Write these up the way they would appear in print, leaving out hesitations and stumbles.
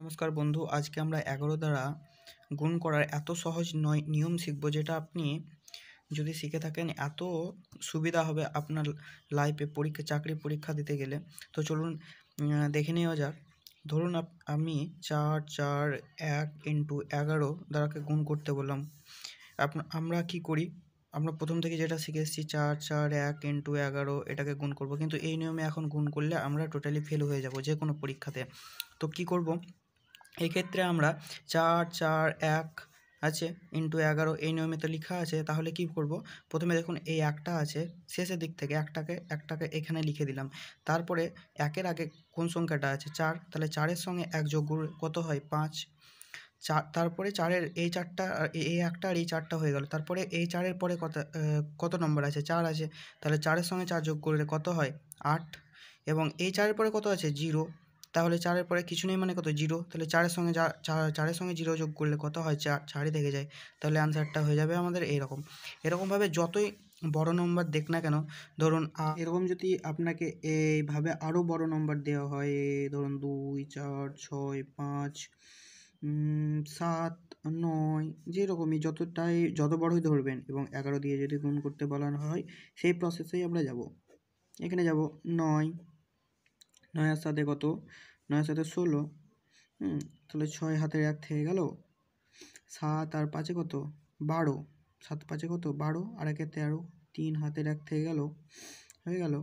নমস্কার বন্ধু, আজকে আমরা 11 দ্বারা গুণ করার এত সহজ নিয়ম শিখব, যেটা আপনি যদি শিখে থাকেন এত সুবিধা হবে আপনার লাইফে চাকরি পরীক্ষা দিতে গেলে। তো চলুন দেখে নেওয়া যাক। ধরুন আমি 4 4 1 ইন্টু 11 দ্বারাকে গুণ করতে বললাম। আমরা কি করি, আমরা প্রথম থেকে যেটা শিখে এসেছি 4 4 1 ইন্টু 11 এটাকে গুণ করব, কিন্তু এই নিয়মে এখন গুণ করলে আমরা টোটালি ফেল হয়ে যাব যে কোনো পরীক্ষাতে। তো কি করব, এক্ষেত্রে আমরা 4 4 1 আছে ইন্টু 11 এই নিয়মে তো লেখা আছে। তাহলে কি করব, প্রথমে দেখুন এই একটা আছে শেষের দিক থেকে, একটাকে এখানে লিখে দিলাম। তারপরে একের আগে কোন সংখ্যাটা আছে 4, তাহলে 4-এর সঙ্গে 1 যোগ করলে কত হয় 5। তারপরে 4-এর এই 4টা এই একটা আর এই 4টা হয়ে গেল। তারপরে এই 4-এর পরে কত নম্বর আছে 4 আছে, তাহলে 4-এর সঙ্গে 4 যোগ করলে কত হয় 8। এবং এই 4-এর পরে কত আছে 0, তাহলে 4-এর পরে কিছু নেই মানে কত 0, তাহলে 4-এর সঙ্গে 4-এর সঙ্গে 0 যোগ করলে কত হয় 4ই থেকে যায়। তাহলে অ্যান্সারটা হয়ে যাবে আমাদের এরকমভাবে যতই বড় নম্বর দেখ না কেন। ধরুন এরকম যদি আপনাকে এইভাবে আরও বড় নম্বর দেওয়া হয়, ধরুন 2 4 6 5 7 9, যেরকমই যত বড়ই ধরবেন এবং 11 দিয়ে যদি গুণ করতে বলা হয় সেই প্রসেসেই আমরা যাব। এখানে যাব 9, 9-এর সাথে কত, 9-এর সাথে 16, তাহলে 6 হাতের 1 থেকে গেল, 7 আর 5-এ কত 12, 7 5-এ কত 12 আর 1-এ 13, 3 হাতের 1 থেকে গেল, হয়ে গেল।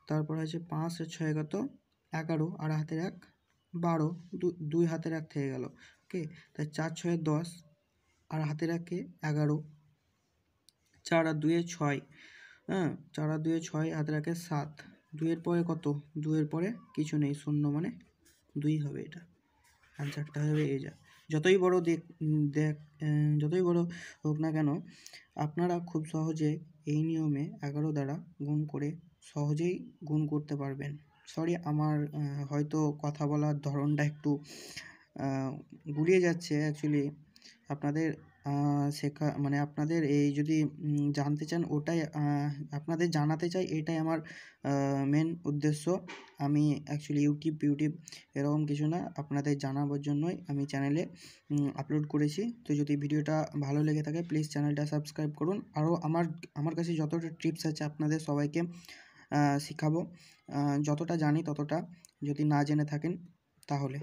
তারপর আছে 5 আর 6 কত 11 আর হাতের 1 12, 2 হাতের 1 থেকে গেল। ওকে, তাই 4 6 10 আর হাতের 1-এ 11, 4 আর 2-এ 6, 4 আর 2-এ 6, হাতের 1-এ 7, 2-এর পরে কত, 2-এর পরে কিছু নেই, 0 মানে 2 হবে। এটা অ্যান্সারটা হবে এই। যতই বড় হোক না কেন, আপনারা খুব সহজে এই নিয়মে 11 দ্বারা গুণ করে সহজেই গুণ করতে পারবেন। সরি, আমার হয়তো কথা বলার ধরনটা একটু গুলিয়ে যাচ্ছে। অ্যাকচুয়ালি আপনাদের আপনাদের এই যদি জানতে চান, ওটাই আপনাদের জানাতে চাই, এটাই আমার মেন উদ্দেশ্য। আমি অ্যাকচুয়ালি ইউটিউব এরকম কিছু না, আপনাদের জানাবার জন্যই আমি চ্যানেলে আপলোড করেছি। তো যদি ভিডিওটা ভালো লেগে থাকে প্লিজ চ্যানেলটা সাবস্ক্রাইব করুন। আরও আমার কাছে যতটা টিপস আছে আপনাদের সবাইকে শেখাবো, যতটা জানি ততটা, যদি না জেনে থাকেন তাহলে।